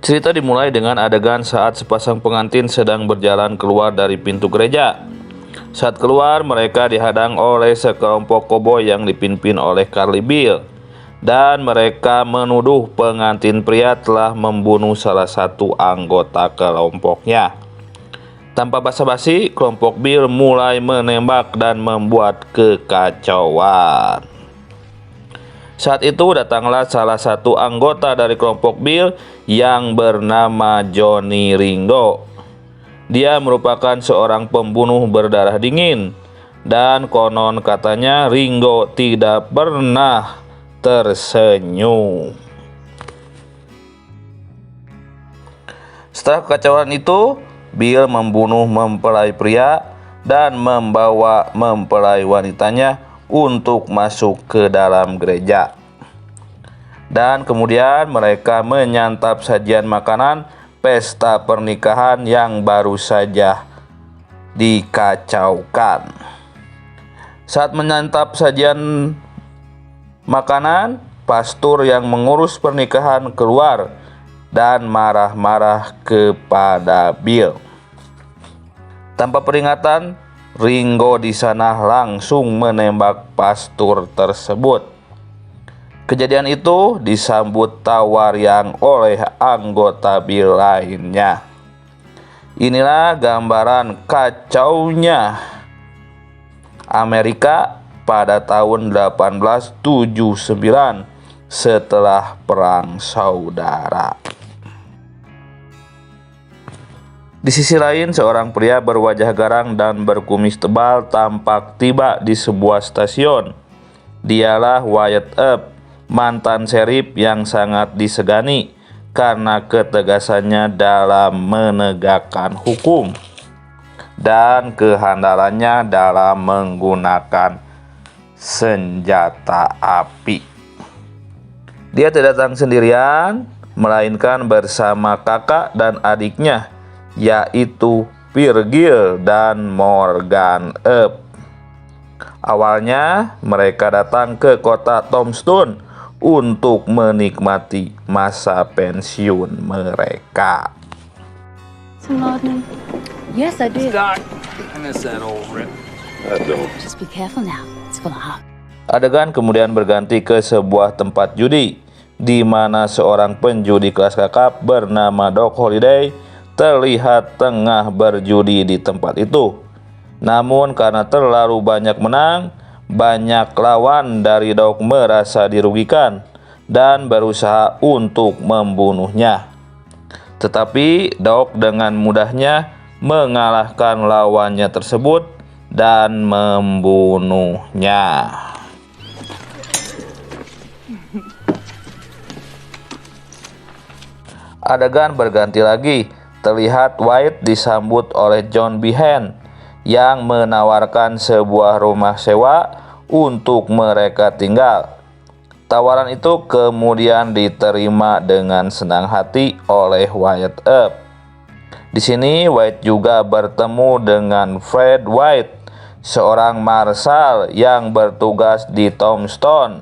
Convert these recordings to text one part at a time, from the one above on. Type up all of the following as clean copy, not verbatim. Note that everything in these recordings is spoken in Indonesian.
Cerita dimulai dengan adegan saat sepasang pengantin sedang berjalan keluar dari pintu gereja. Saat keluar, mereka dihadang oleh sekelompok koboi yang dipimpin oleh Carly Bill, dan mereka menuduh pengantin pria telah membunuh salah satu anggota kelompoknya. Tanpa basa-basi, kelompok Bill mulai menembak dan membuat kekacauan. Saat itu datanglah salah satu anggota dari kelompok Bill yang bernama Johnny Ringo. Dia merupakan seorang pembunuh berdarah dingin, dan konon katanya Ringo tidak pernah tersenyum. Setelah kekacauan itu, Bill membunuh mempelai pria dan membawa mempelai wanitanya untuk masuk ke dalam gereja. Dan kemudian mereka menyantap sajian makanan pesta pernikahan yang baru saja dikacaukan. Saat menyantap sajian makanan, pastor yang mengurus pernikahan keluar dan marah-marah kepada Bill. Tanpa peringatan, Ringo di sana langsung menembak pastor tersebut. Kejadian itu disambut tawa riang oleh anggota Bill lainnya. Inilah gambaran kacaunya Amerika pada tahun 1879 setelah Perang Saudara. Di sisi lain, seorang pria berwajah garang dan berkumis tebal tampak tiba di sebuah stasiun. Dialah Wyatt Earp, mantan sheriff yang sangat disegani karena ketegasannya dalam menegakkan hukum dan kehandalannya dalam menggunakan senjata api. Dia tidak datang sendirian, melainkan bersama kakak dan adiknya, yaitu Virgil dan Morgan Earp. Awalnya mereka datang ke kota Tombstone untuk menikmati masa pensiun mereka. Some laudanum? Yes, I did. Doc, I miss that old rip. I don't. Just be careful now. It's full of hot. Adegan kemudian berganti ke sebuah tempat judi, di mana seorang penjudi kelas kakap bernama Doc Holliday terlihat tengah berjudi di tempat itu. Namun karena terlalu banyak menang, banyak lawan dari Doc merasa dirugikan dan berusaha untuk membunuhnya. Tetapi Doc dengan mudahnya mengalahkan lawannya tersebut dan membunuhnya. Adegan berganti lagi. Terlihat White disambut oleh John Behan yang menawarkan sebuah rumah sewa untuk mereka tinggal. Tawaran itu kemudian diterima dengan senang hati oleh Wyatt Earp. Di sini White juga bertemu dengan Fred White, seorang marshal yang bertugas di Tombstone.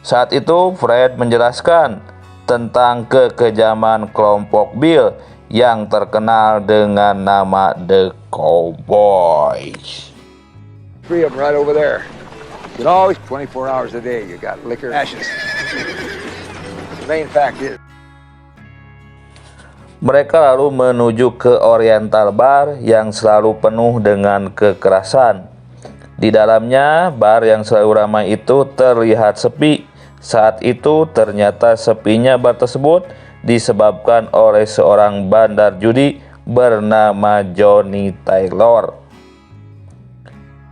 Saat itu Fred menjelaskan tentang kekejaman kelompok Bill yang terkenal dengan nama The Cowboys. Three of them right over there. You know, 24 hours a day you got liquor, ashes. The main fact is. Mereka lalu menuju ke Oriental Bar yang selalu penuh dengan kekerasan. Di dalamnya, bar yang selalu ramai itu terlihat sepi. Saat itu ternyata sepinya bar tersebut disebabkan oleh seorang bandar judi bernama Johnny Taylor.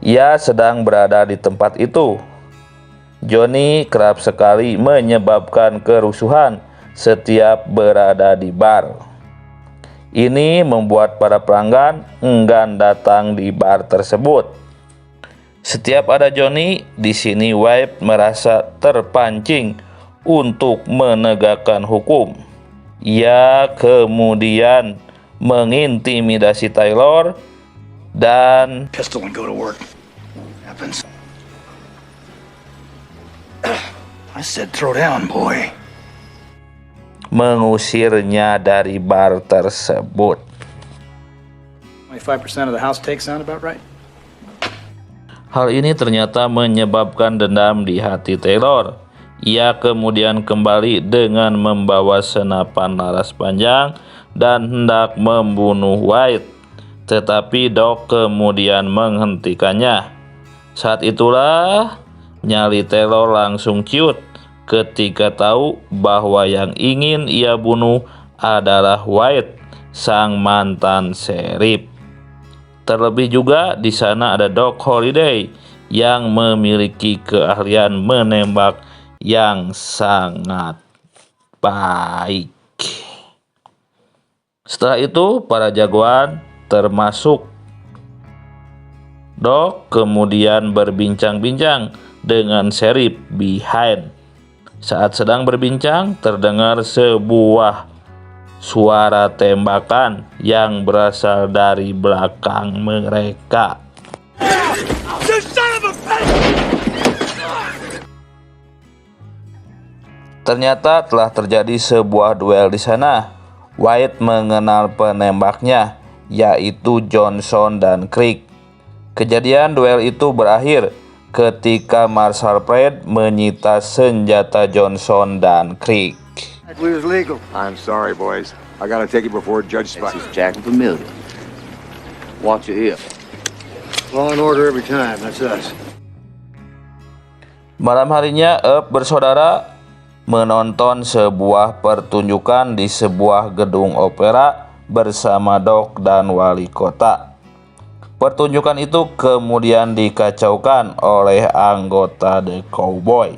Ia sedang berada di tempat itu. Johnny kerap sekali menyebabkan kerusuhan setiap berada di bar. Ini membuat para pelanggan enggan datang di bar tersebut. Setiap ada Johnny, di sini White merasa terpancing untuk menegakkan hukum. Ia kemudian mengintimidasi Taylor dan Pistol and go to work. Happens. I said throw down, boy. mengusirnya dari bar tersebut. 25% of the house take sound about right? Hal ini ternyata menyebabkan dendam di hati Taylor. Ia kemudian kembali dengan membawa senapan laras panjang dan hendak membunuh White, tetapi Doc kemudian menghentikannya. Saat itulah nyali Taylor langsung ciut ketika tahu bahwa yang ingin ia bunuh adalah White, sang mantan sheriff. Terlebih juga di sana ada Doc Holliday yang memiliki keahlian menembak yang sangat baik. Setelah itu para jagoan termasuk Doc kemudian berbincang-bincang dengan Sheriff Behind. Saat sedang berbincang terdengar sebuah suara tembakan yang berasal dari belakang mereka. Ternyata telah terjadi sebuah duel di sana. White mengenal penembaknya, yaitu Johnson dan Creek. Kejadian duel itu berakhir ketika Marshal Pratt menyita senjata Johnson dan Creek. We was legal. I'm sorry, boys. I gotta take you before Judge Spike. This is Jack Vermillion. Watch your hip. Law and order every time. That's us. Malam harinya, Earp bersaudara menonton sebuah pertunjukan di sebuah gedung opera bersama Doc dan wali kota. Pertunjukan itu kemudian dikacaukan oleh anggota The Cowboy.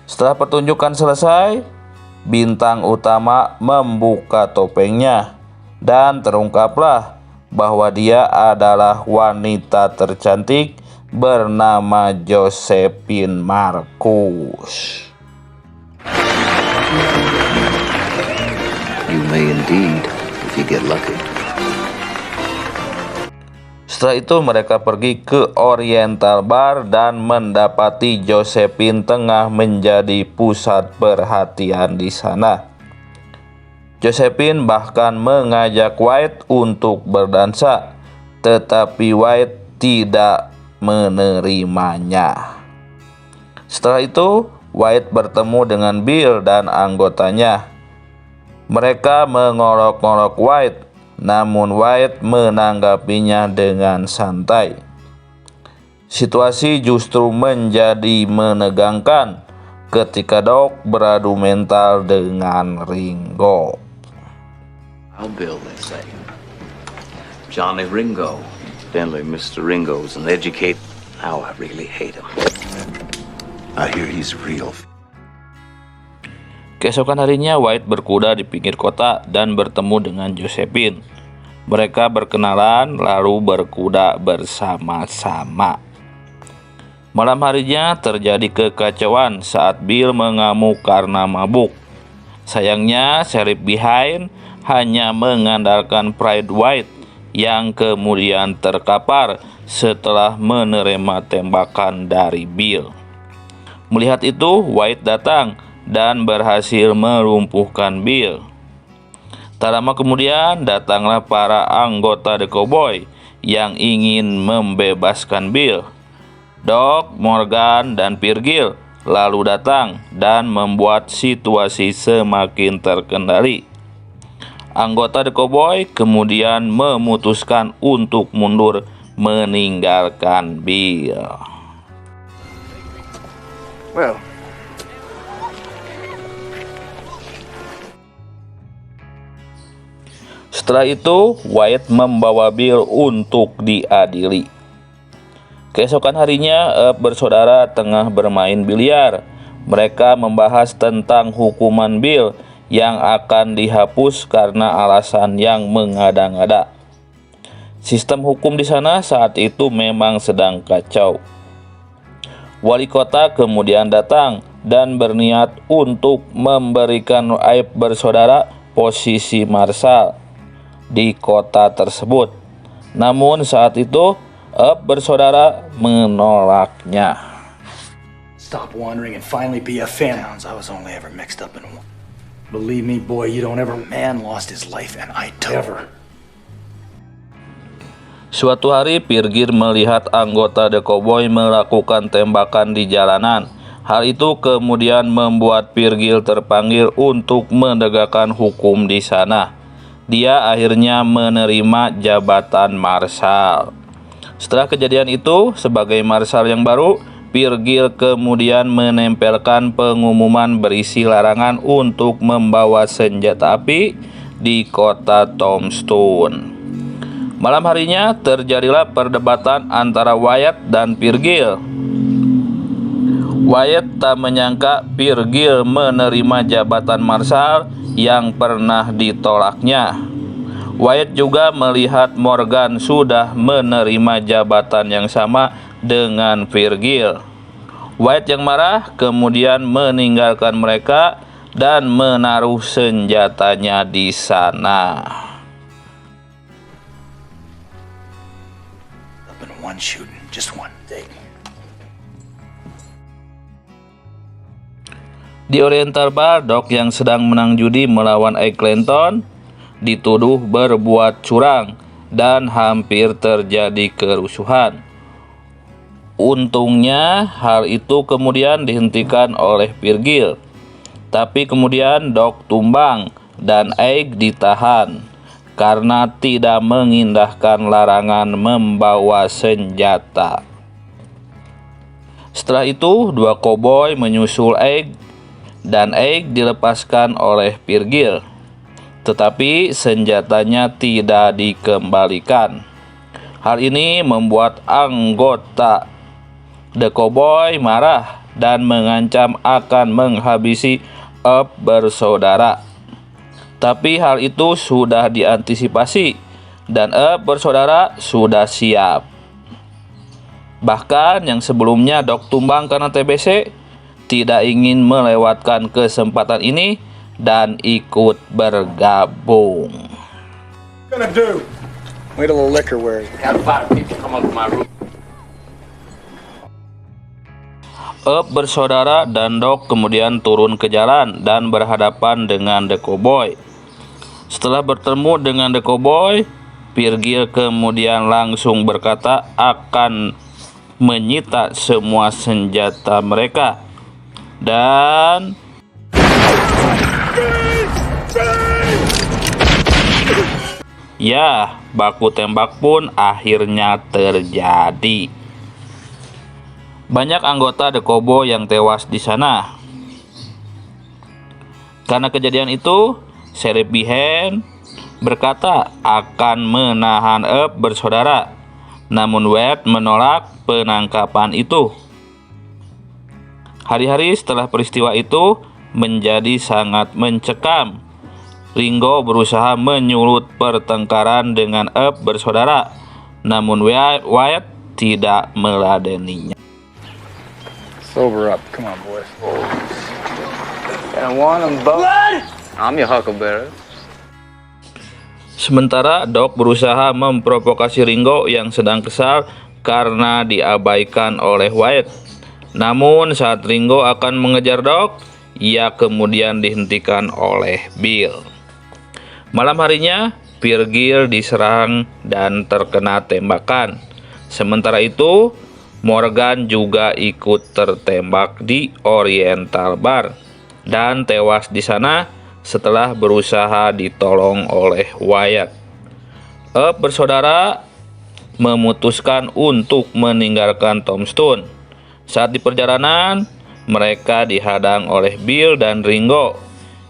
Setelah pertunjukan selesai, bintang utama membuka topengnya dan terungkaplah bahwa dia adalah wanita tercantik bernama Josephine Marcus. You may indeed, if you get lucky. Setelah itu mereka pergi ke Oriental Bar dan mendapati Josephine tengah menjadi pusat perhatian di sana. Josephine bahkan mengajak White untuk berdansa, tetapi White tidak menerimanya. Setelah itu, White bertemu dengan Bill dan anggotanya. Mereka mengolok-olok White, namun White menanggapinya dengan santai. Situasi justru menjadi menegangkan ketika Doc beradu mental dengan Ringo. I'll Bill, they say. Johnny Ringo. Evidently, Mr. Ringo's an educated. How I really hate him. I hear he's real. Keesokan harinya, White berkuda di pinggir kota dan bertemu dengan Josephine. Mereka berkenalan lalu berkuda bersama-sama. Malam harinya terjadi kekacauan saat Bill mengamuk karena mabuk. Sayangnya, Sheriff Behind hanya mengandalkan Pride White yang kemudian terkapar setelah menerima tembakan dari Bill. Melihat itu, White datang dan berhasil melumpuhkan Bill. Tak lama kemudian datanglah para anggota The Cowboy yang ingin membebaskan Bill. Doc, Morgan, dan Virgil lalu datang dan membuat situasi semakin terkendali. Anggota The Cowboy kemudian memutuskan untuk mundur meninggalkan Bill. Well, setelah itu, White membawa Bill untuk diadili. Keesokan harinya, Earp bersaudara tengah bermain biliar. Mereka membahas tentang hukuman Bill yang akan dihapus karena alasan yang mengada-ngada. Sistem hukum di sana saat itu memang sedang kacau. Wali kota kemudian datang dan berniat untuk memberikan Earp bersaudara posisi marshal di kota tersebut. Namun saat itu Earp bersaudara menolaknya. Stop wandering and finally be a fan. I was only ever mixed up in one. Believe me, boy, you don't ever. Man lost his life, and I took. Ever. Suatu hari, Pirgir melihat anggota The Cowboy melakukan tembakan di jalanan. Hal itu kemudian membuat Pirgir terpanggil untuk menegakkan hukum di sana. Dia akhirnya menerima jabatan marshal. Setelah kejadian itu, sebagai marshal yang baru, Pirgir kemudian menempelkan pengumuman berisi larangan untuk membawa senjata api di kota Tombstone. Malam harinya terjadilah perdebatan antara Wyatt dan Pirgir. Wyatt tak menyangka Pirgir menerima jabatan marshal yang pernah ditolaknya. Wyatt juga melihat Morgan sudah menerima jabatan yang sama dengan Pirgir. Wyatt yang marah kemudian meninggalkan mereka dan menaruh senjatanya di sana. One shooting, just one thing. Di Oriental Bar, Doc yang sedang menang judi melawan Ike Clanton dituduh berbuat curang dan hampir terjadi kerusuhan. Untungnya hal itu kemudian dihentikan oleh Pirgir. Tapi kemudian Doc tumbang dan Ike ditahan karena tidak mengindahkan larangan membawa senjata. Setelah itu, dua koboi menyusul Ike dan Ike dilepaskan oleh Pirgir. Tetapi senjatanya tidak dikembalikan. Hal ini membuat anggota The Cowboy marah dan mengancam akan menghabisi Earp bersaudara. Tapi hal itu sudah diantisipasi dan Earp bersaudara sudah siap. Bahkan yang sebelumnya Doc tumbang karena TBC tidak ingin melewatkan kesempatan ini dan ikut bergabung. Gonna do. Wait till the liquor wears. Got 5 people come up to my room. Earp bersaudara dan Doc kemudian turun ke jalan dan berhadapan dengan The Cowboy. Setelah bertemu dengan The Cowboy, Pirgir kemudian langsung berkata akan menyita semua senjata mereka. Dan ya, baku tembak pun akhirnya terjadi. Banyak anggota The Cowboy yang tewas di sana. Karena kejadian itu, Sheriff Behan berkata akan menahan Earp bersaudara. Namun Wyatt menolak penangkapan itu. Hari-hari setelah peristiwa itu menjadi sangat mencekam. Ringo berusaha menyulut pertengkaran dengan Earp bersaudara, namun Wyatt tidak meladeninya. Sober up. Come on, boys. I want them both. I'm your huckleberry. Sementara Doc berusaha memprovokasi Ringo yang sedang kesal karena diabaikan oleh Wyatt. Namun saat Ringo akan mengejar Doc, ia kemudian dihentikan oleh Bill. Malam harinya, Pirgir diserang dan terkena tembakan. Sementara itu, Morgan juga ikut tertembak di Oriental Bar dan tewas di sana setelah berusaha ditolong oleh Wyatt. Earp bersaudara memutuskan untuk meninggalkan Tombstone. Saat di perjalanan, mereka dihadang oleh Bill dan Ringo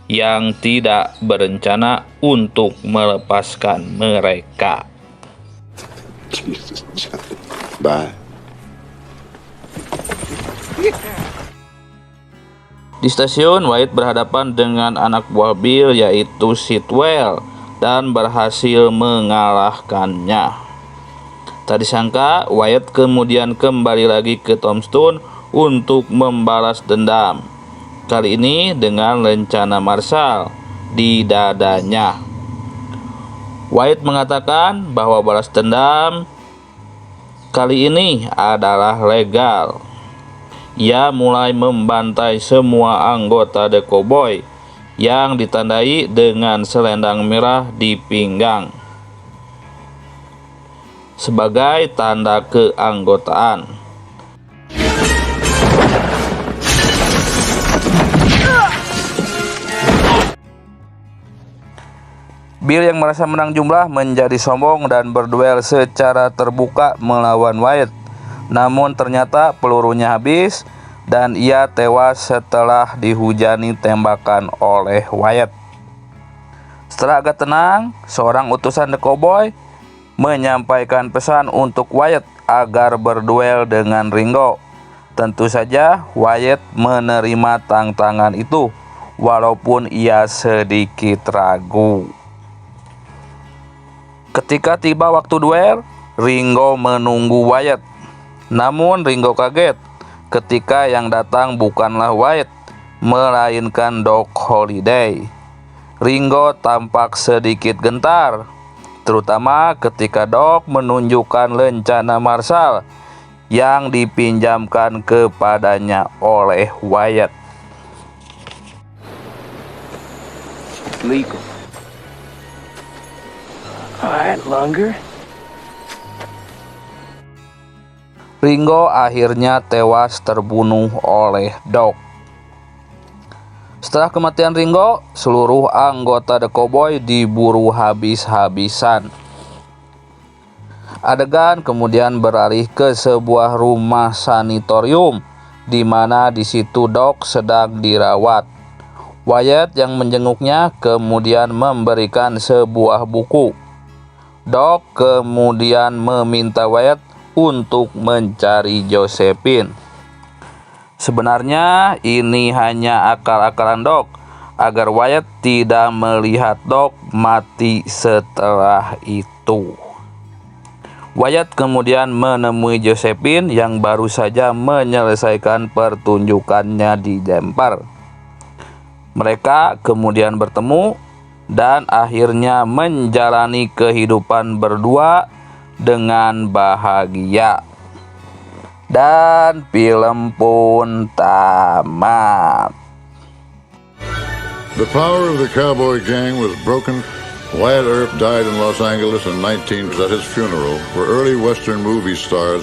yang tidak berencana untuk melepaskan mereka. Bye. Di stasiun, Wyatt berhadapan dengan anak buah Bill yaitu Sitwell dan berhasil mengalahkannya. Tak disangka, Wyatt kemudian kembali lagi ke Tombstone untuk membalas dendam. Kali ini dengan rencana Marshall di dadanya. Wyatt mengatakan bahwa balas dendam kali ini adalah legal. Ia mulai membantai semua anggota The Cowboy yang ditandai dengan selendang merah di pinggang sebagai tanda keanggotaan. Bill yang merasa menang jumlah menjadi sombong dan berduel secara terbuka melawan Wyatt. Namun ternyata pelurunya habis dan ia tewas setelah dihujani tembakan oleh Wyatt. Setelah agak tenang, seorang utusan The Cowboy menyampaikan pesan untuk Wyatt agar berduel dengan Ringo. Tentu saja Wyatt menerima tantangan itu, walaupun ia sedikit ragu. Ketika tiba waktu duel, Ringo menunggu Wyatt. Namun Ringo kaget ketika yang datang bukanlah Wyatt, melainkan Doc Holliday. Ringo tampak sedikit gentar, terutama ketika Doc menunjukkan lencana marshal yang dipinjamkan kepadanya oleh Wyatt. Legal. All right, longer. Ringo akhirnya tewas terbunuh oleh Doc. Setelah kematian Ringo, seluruh anggota The Cowboy diburu habis-habisan. Adegan kemudian beralih ke sebuah rumah sanatorium, di mana di situ Doc sedang dirawat. Wyatt yang menjenguknya kemudian memberikan sebuah buku. Doc kemudian meminta Wyatt untuk mencari Josephine. Sebenarnya ini hanya akal-akalan Doc agar Wyatt tidak melihat Doc mati setelah itu. Wyatt kemudian menemui Josephine yang baru saja menyelesaikan pertunjukannya di Denver. Mereka kemudian bertemu dan akhirnya menjalani kehidupan berdua dengan bahagia. Dan film pun tamat. The power of the cowboy gang was broken. Wyatt Earp died in Los Angeles in 19 at his funeral, where early Western movie stars